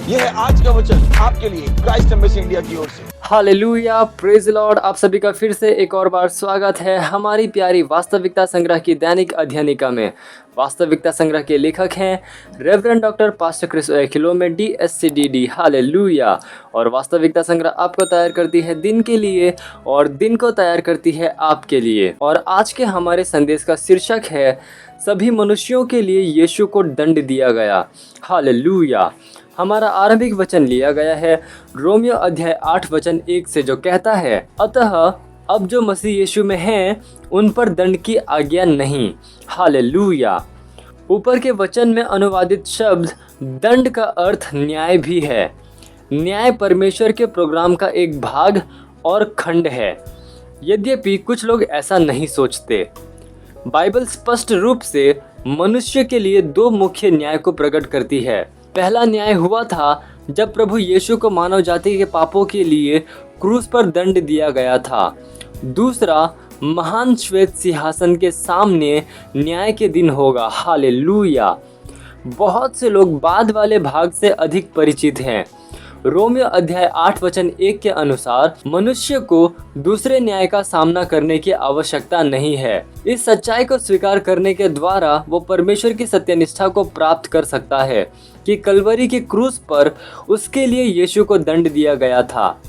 यह है आज का वचन आपके लिए क्राइस्ट एम्बेसी इंडिया की ओर से। Hallelujah, praise Lord. आप सभी का फिर से एक और बार स्वागत है हमारी प्यारी वास्तविकता संग्रह की दैनिक अध्ययनिका में। वास्तविकता संग्रह के लेखक हैं रेवरेंड डॉक्टर पास्टर क्रिस किलोमे DSCDD। हालेलुया। और वास्तविकता संग्रह आपको तैयार करती है दिन के लिए और दिन को तैयार करती है आपके लिए। और आज के हमारे संदेश का शीर्षक है सभी मनुष्यों के लिए यीशु को दंड दिया गया। हालेलुया। हमारा आरंभिक वचन लिया गया है रोमियो अध्याय 8 वचन 1 से, जो कहता है, अतः अब जो मसीह यीशु में हैं उन पर दंड की आज्ञा नहीं। हालेलुया। ऊपर के वचन में अनुवादित शब्द दंड का अर्थ न्याय भी है। न्याय परमेश्वर के प्रोग्राम का एक भाग और खंड है। यद्यपि कुछ लोग ऐसा नहीं सोचते। बाइबल स्पष्ट रूप से मनुष्य के लिए दो मुख्य न्याय को प्रकट करती है। पहला न्याय हुआ था जब प्रभु यीशु को मानव जाति के पापों के लिए क्रूस पर दंड दिया गया था। दूसरा महान श्वेत सिंहासन के सामने न्याय के दिन होगा। हालेलुया। बहुत से लोग बाद वाले भाग से अधिक परिचित हैं। रोमियो अध्याय 8 वचन 1 के अनुसार मनुष्य को दूसरे न्याय का सामना करने की आवश्यकता नहीं है। इस सच्चाई को स्वीकार करने के द्वारा वो परमेश्वर की सत्यनिष्ठा को प्राप्त कर सकता है कि कलवरी के क्रूस पर उसके लिए यीशु को दंड दिया गया था।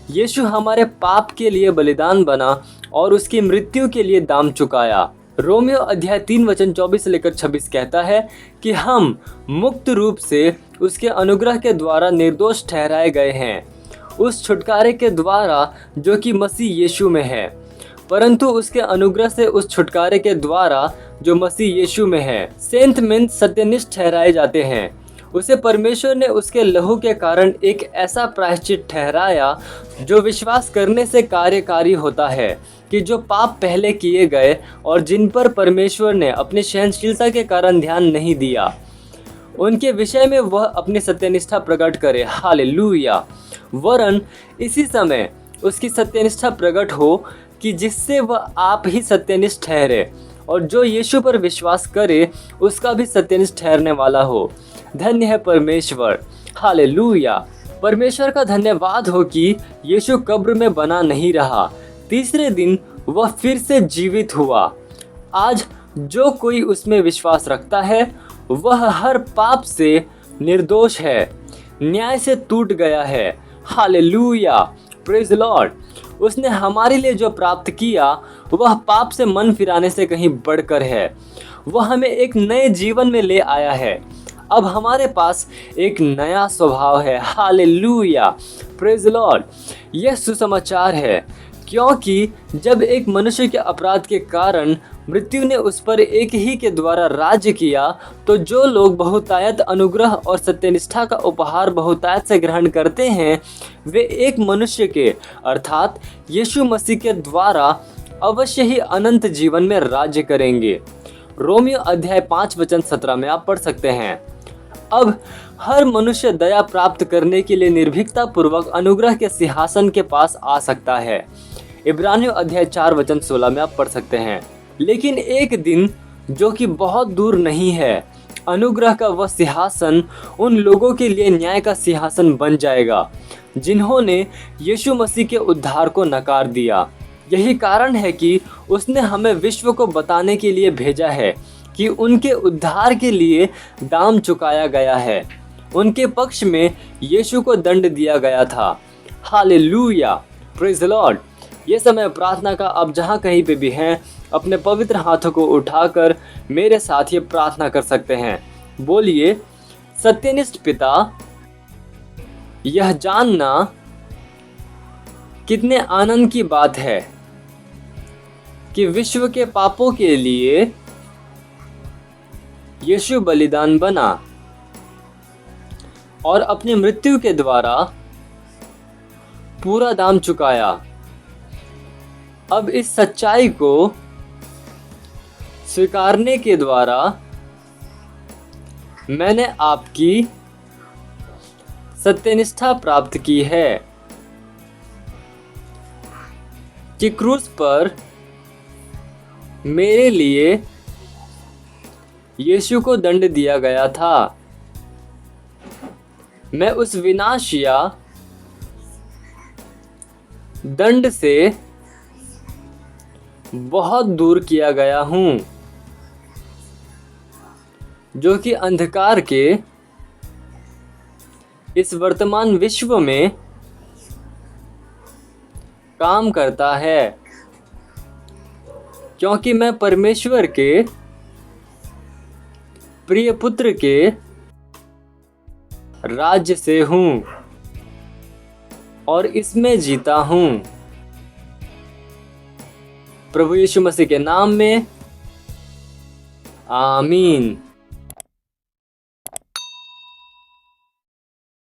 यीशु हमारे पाप के लिए बलिदान बना और उसकी मृत्यु के लिए दाम चुकाया। रोमियो अध्याय 3 वचन 24 से लेकर 26 कहता है कि हम मुक्त रूप से उसके अनुग्रह के द्वारा निर्दोष ठहराए गए हैं, उस छुटकारे के द्वारा जो कि मसीह यीशु में है। परंतु उसके अनुग्रह से उस छुटकारे के द्वारा जो मसीह यीशु में है सेंट मेन सत्यनिष्ठ ठहराए जाते हैं। उसे परमेश्वर ने उसके लहू के कारण एक ऐसा प्रायश्चित ठहराया जो विश्वास करने से कार्यकारी होता है कि जो पाप पहले किए गए और जिन पर परमेश्वर ने अपनी सहनशीलता के कारण ध्यान नहीं दिया, उनके विषय में वह अपनी सत्यनिष्ठा प्रकट करे। हालेलुया। वरन इसी समय उसकी सत्यनिष्ठा प्रकट हो कि जिससे वह आप ही सत्यनिष्ठ ठहरे और जो यीशु पर विश्वास करे उसका भी सत्यनिष्ठ ठहरने वाला हो। धन्य है परमेश्वर। हालेलुया। परमेश्वर का धन्यवाद हो कि यीशु कब्र में बना नहीं रहा, तीसरे दिन वह फिर से जीवित हुआ। आज जो कोई उसमें विश्वास रखता है वह हर पाप से निर्दोष है, न्याय से टूट गया है। हालेलुया। Praise Lord. उसने हमारे लिए जो प्राप्त किया वह पाप से मन फिराने से कहीं बढ़कर है। वह हमें एक नए जीवन में ले आया है। अब हमारे पास एक नया स्वभाव है। हालेलुया। Praise Lord. यह सुसमाचार है, क्योंकि जब एक मनुष्य के अपराध के कारण मृत्यु ने उस पर एक ही के द्वारा राज्य किया, तो जो लोग बहुतायत अनुग्रह और सत्यनिष्ठा का उपहार बहुतायत से ग्रहण करते हैं वे एक मनुष्य के अर्थात यीशु मसीह के द्वारा अवश्य ही अनंत जीवन में राज्य करेंगे। रोमियो अध्याय 5 वचन 17 में आप पढ़ सकते हैं। अब हर मनुष्य दया प्राप्त करने के लिए निर्भीकता पूर्वक अनुग्रह के सिंहासन के पास आ सकता है। इब्रानियों अध्याय 4 वचन 16 में आप पढ़ सकते हैं। लेकिन एक दिन जो कि बहुत दूर नहीं है, अनुग्रह का वह सिंहासन उन लोगों के लिए न्याय का सिंहासन बन जाएगा जिन्होंने यीशु मसीह के उद्धार को नकार दिया। यही कारण है कि उसने हमें विश्व को बताने के लिए भेजा है कि उनके उद्धार के लिए दाम चुकाया गया है। उनके पक्ष में यीशु को दंड दिया गया था। हालेलुया। Praise Lord. ये समय प्रार्थना का आप जहाँ कहीं पे भी हैं अपने पवित्र हाथों को उठाकर मेरे साथ ये प्रार्थना कर सकते हैं। बोलिए, सत्यनिष्ठ पिता, यह जानना कितने आनंद की बात है कि विश्व के पापों के लिए यीशु बलिदान बना और अपनी मृत्यु के द्वारा पूरा दाम चुकाया। अब इस सच्चाई को स्वीकारने के द्वारा मैंने आपकी सत्यनिष्ठा प्राप्त की है कि क्रूस पर मेरे लिए यीशु को दंड दिया गया था। मैं उस विनाश या दंड से बहुत दूर किया गया हूँ जो कि अंधकार के इस वर्तमान विश्व में काम करता है, क्योंकि मैं परमेश्वर के प्रिय पुत्र के राज्य से हूँ और इसमें जीता हूँ। प्रभु यीशु मसीह के नाम में आमीन।